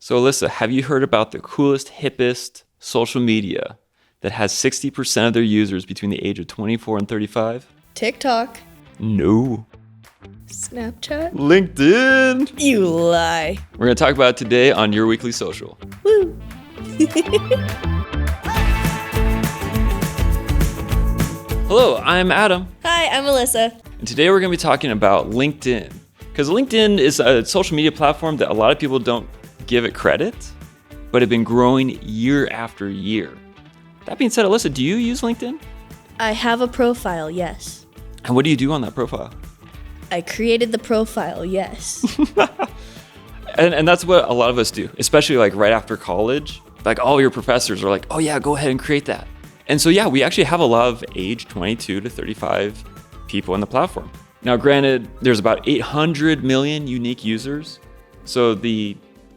So Alyssa, have you heard about the coolest, hippest social media that has 60% of their users between the age of 24 and 35? TikTok. No. Snapchat. LinkedIn. You lie. We're going to talk about it today on Your Weekly Social. Woo. Hello, I'm Adam. Hi, I'm Alyssa. And today we're going to be talking about LinkedIn. Because LinkedIn is a social media platform that a lot of people don't give it credit, but have been growing year after year. That being said, Alyssa, do you use LinkedIn? I have a profile, yes. And what do you do on that profile? I created the profile, yes. And that's what a lot of us do, especially like right after college. Like all your professors are like, oh yeah, go ahead and create that. And so yeah, we actually have a lot of age 22 to 35 people in the platform. Now granted, there's about 800 million unique users. So the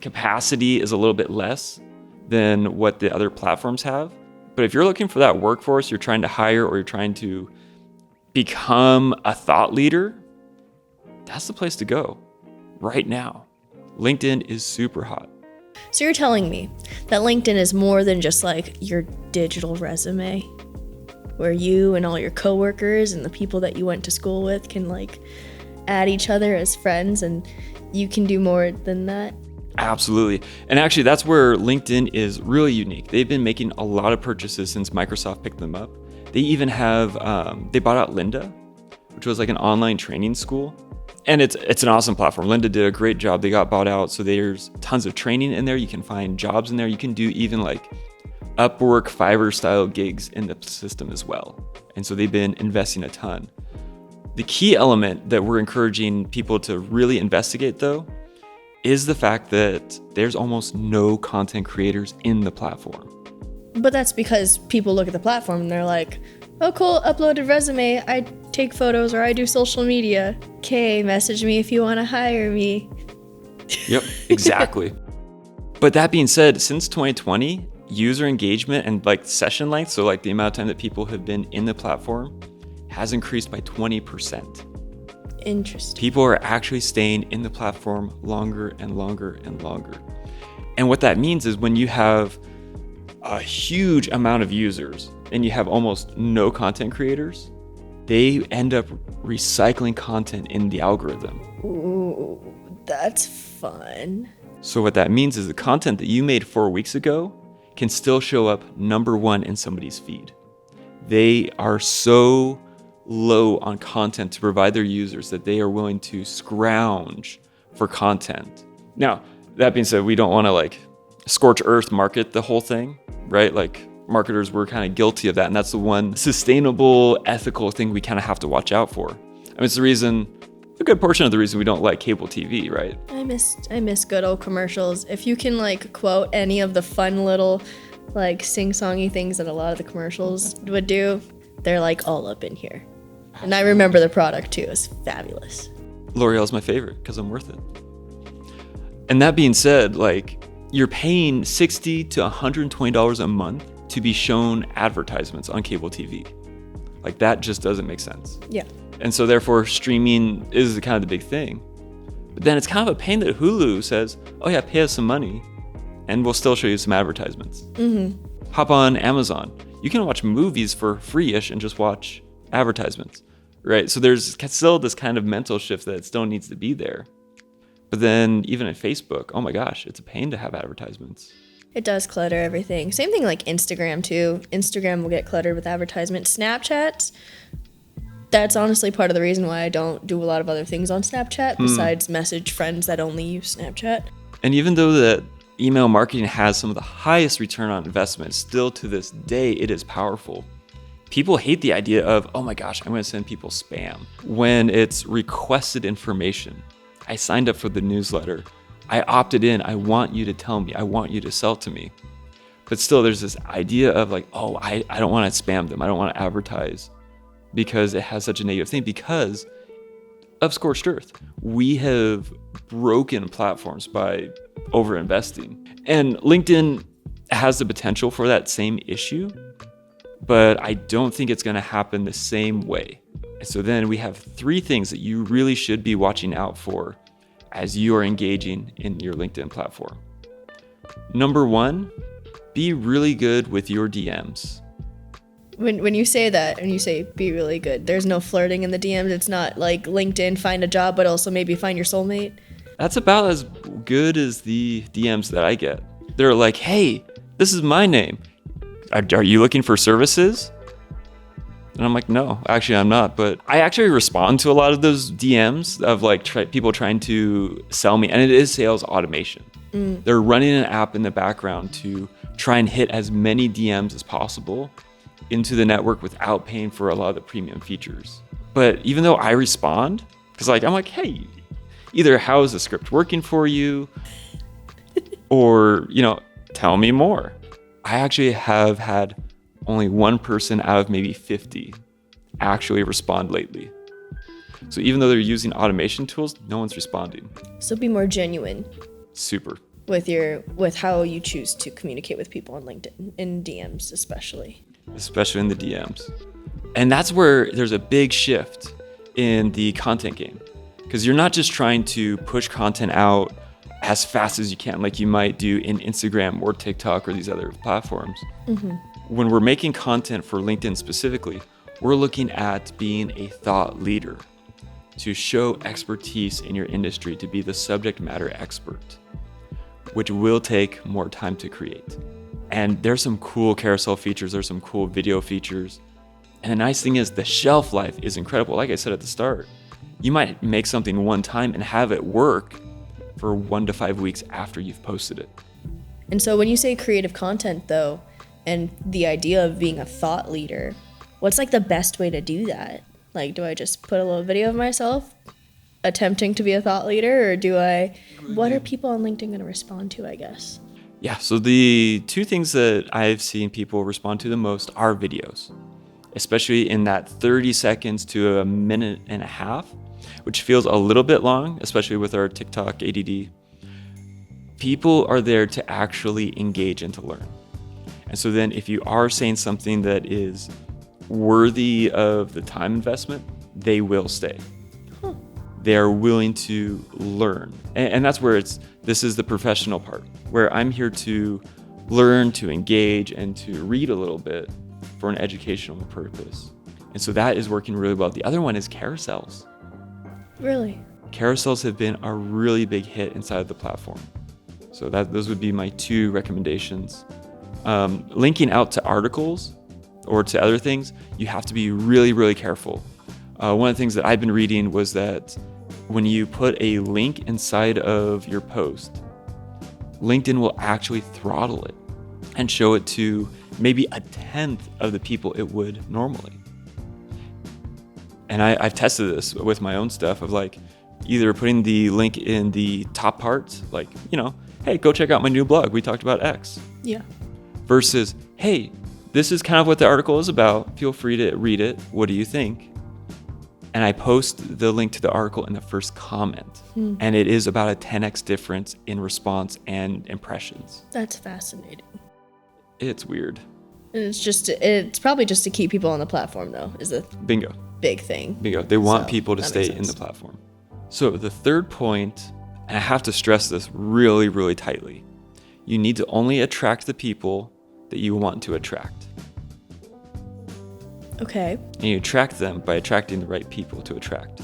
capacity is a little bit less than what the other platforms have. But if you're looking for that workforce, you're trying to hire or you're trying to become a thought leader, that's the place to go right now. LinkedIn is super hot. So you're telling me that LinkedIn is more than just like your digital resume, where you and all your coworkers and the people that you went to school with can like add each other as friends, and you can do more than that? Absolutely. And actually, that's where LinkedIn is really unique. They've been making a lot of purchases since Microsoft picked them up. They even have, they bought out Lynda, which was like an online training school. And it's an awesome platform. Lynda did a great job. They got bought out. So there's tons of training in there. You can find jobs in there. You can do even like Upwork, Fiverr style gigs in the system as well. And so they've been investing a ton. The key element that we're encouraging people to really investigate though, is the fact that there's almost no content creators in the platform. But that's because people look at the platform and they're like, oh cool, uploaded resume, I take photos or I do social media. Okay, message me if you want to hire me. Yep, exactly. But that being said, since 2020, user engagement and like session length, so like the amount of time that people have been in the platform, has increased by 20%. Interesting. People are actually staying in the platform longer and longer and longer. And what that means is when you have a huge amount of users and you have almost no content creators, they end up recycling content in the algorithm. Ooh, that's fun. So what that means is the content that you made 4 weeks ago can still show up number one in somebody's feed. They are so low on content to provide their users that they are willing to scrounge for content. Now, that being said, we don't want to like scorch earth market the whole thing, right? Like marketers were kind of guilty of that. And that's the one sustainable, ethical thing we kind of have to watch out for. I mean, it's the reason, a good portion of the reason we don't like cable TV, right? I miss good old commercials. If you can like quote any of the fun little like sing-songy things that a lot of the commercials would do, they're like all up in here. And I remember the product too. It's fabulous. L'Oreal's my favorite because I'm worth it. And that being said, like you're paying $60 to $120 a month to be shown advertisements on cable TV. Like that just doesn't make sense. Yeah. And so therefore streaming is kind of the big thing. But then it's kind of a pain that Hulu says, oh yeah, pay us some money and we'll still show you some advertisements. Mm-hmm. Hop on Amazon. You can watch movies for free-ish and just watch advertisements, right? So there's still this kind of mental shift that still needs to be there. But then even at Facebook, oh my gosh, it's a pain to have advertisements. It does clutter everything. Same thing like Instagram too. Instagram will get cluttered with advertisements. Snapchat, that's honestly part of the reason why I don't do a lot of other things on Snapchat besides message friends that only use Snapchat. And even though that email marketing has some of the highest return on investment, still to this day, it is powerful. People hate the idea of, oh my gosh, I'm going to send people spam when it's requested information. I signed up for the newsletter. I opted in. I want you to tell me. I want you to sell to me. But still, there's this idea of like, oh, I don't want to spam them. I don't want to advertise because it has such a negative thing because of Scorched Earth. We have broken platforms by over-investing. And LinkedIn has the potential for that same issue, but I don't think it's going to happen the same way. And so then we have 3 things that you really should be watching out for as you are engaging in your LinkedIn platform. Number one, be really good with your DMs. When you say that and you say be really good, there's no flirting in the DMs. It's not like LinkedIn, find a job, but also maybe find your soulmate. That's about as good as the DMs that I get. They're like, hey, this is my name. Are you looking for services? And I'm like, no, actually I'm not. But I actually respond to a lot of those DMs of like people trying to sell me. And it is sales automation. They're running an app in the background to try and hit as many DMs as possible into the network without paying for a lot of the premium features. But even though I respond, because like I'm like, hey, either how is the script working for you, or tell me more. I actually have had only one person out of maybe 50 actually respond lately. So even though they're using automation tools, no one's responding. So be more genuine. Super. With how you choose to communicate with people on LinkedIn, in DMs especially in the DMs. And that's where there's a big shift in the content game, because you're not just trying to push content out as fast as you can like you might do in Instagram or TikTok or these other platforms. When we're making content for LinkedIn specifically, we're looking at being a thought leader, to show expertise in your industry, to be the subject matter expert, which will take more time to create. And there's some cool carousel features, there's some cool video features. And the nice thing is the shelf life is incredible. Like I said at the start, you might make something one time and have it work for 1 to 5 weeks after you've posted it. And so when you say creative content though, and the idea of being a thought leader, what's like the best way to do that? Like, do I just put a little video of myself attempting to be a thought leader, or what are people on LinkedIn going to respond to, I guess? Yeah, so the two things that I've seen people respond to the most are videos, especially in that 30 seconds to a minute and a half, which feels a little bit long, especially with our TikTok ADD. People are there to actually engage and to learn. And so then if you are saying something that is worthy of the time investment, they will stay. They are willing to learn. And that's where this is the professional part, where I'm here to learn, to engage, and to read a little bit for an educational purpose. And so that is working really well. The other one is carousels. Really? Carousels have been a really big hit inside of the platform. So those would be my two recommendations. Linking out to articles or to other things, you have to be really, really careful. One of the things that I've been reading was that when you put a link inside of your post, LinkedIn will actually throttle it and show it to maybe 1/10 of the people it would normally. And I've tested this with my own stuff of like either putting the link in the top part, like, hey, go check out my new blog. We talked about X. Yeah. Versus, hey, this is kind of what the article is about. Feel free to read it. What do you think? And I post the link to the article in the first comment. And it is about a 10x difference in response and impressions. That's fascinating. It's weird. And it's probably just to keep people on the platform though, is the Bingo. big thing. Bingo. They want So, people to that stay makes in the sense. platform. So the third point, and I have to stress this really, really tightly, you need to only attract the people that you want to attract. Okay. And you attract them by attracting the right people to attract.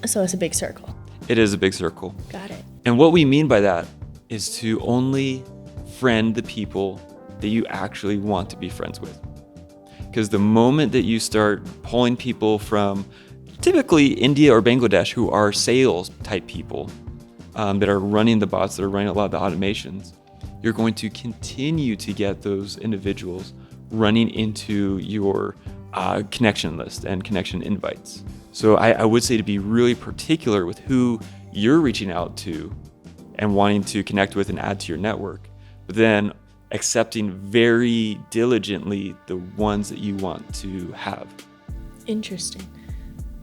So it's a big circle. It is a big circle. Got it. And what we mean by that is to only friend the people that you actually want to be friends with. Because the moment that you start pulling people from typically India or Bangladesh who are sales type people that are running the bots, that are running a lot of the automations, you're going to continue to get those individuals running into your connection list and connection invites. So I would say to be really particular with who you're reaching out to and wanting to connect with and add to your network, but then accepting very diligently the ones that you want to have. Interesting.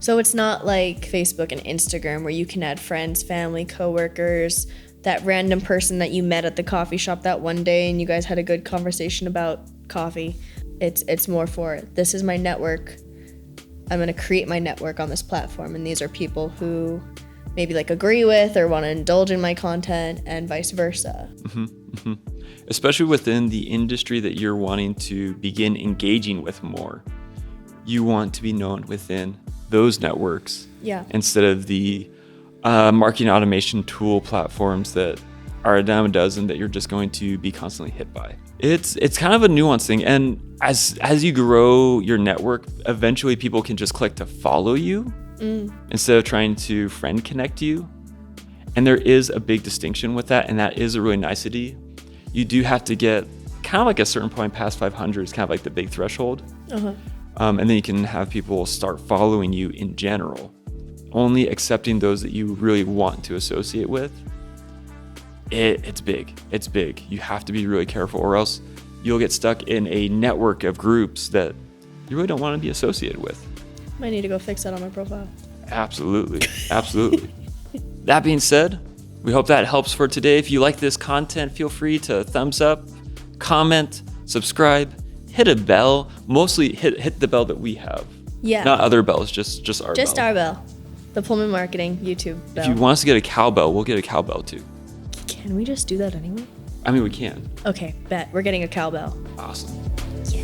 So it's not like Facebook and Instagram where you can add friends, family, coworkers, that random person that you met at the coffee shop that one day and you guys had a good conversation about coffee. It's more for, this is my network. I'm going to create my network on this platform, and these are people who maybe like agree with or want to indulge in my content, and vice versa. Especially within the industry that you're wanting to begin engaging with more. You want to be known within those networks instead of the marketing automation tool platforms that are a dime a dozen that you're just going to be constantly hit by. It's kind of a nuanced thing, and as you grow your network, eventually people can just click to follow you instead of trying to friend connect you. And there is a big distinction with that, and that is a really nicety. You do have to get kind of like a certain point past 500 is kind of like the big threshold. And then you can have people start following you in general, only accepting those that you really want to associate with. It's big. It's big. You have to be really careful, or else you'll get stuck in a network of groups that you really don't want to be associated with. Might need to go fix that on my profile. Absolutely. Absolutely. That being said, we hope that helps for today. If you like this content, feel free to thumbs up, comment, subscribe, hit a bell. Mostly hit the bell that we have. Yeah. Not other bells, just our bell. Just our bell. The Pullman Marketing YouTube bell. If you want us to get a cowbell, we'll get a cowbell too. Can we just do that anyway? I mean, we can. Okay, bet. We're getting a cowbell. Awesome. Yeah.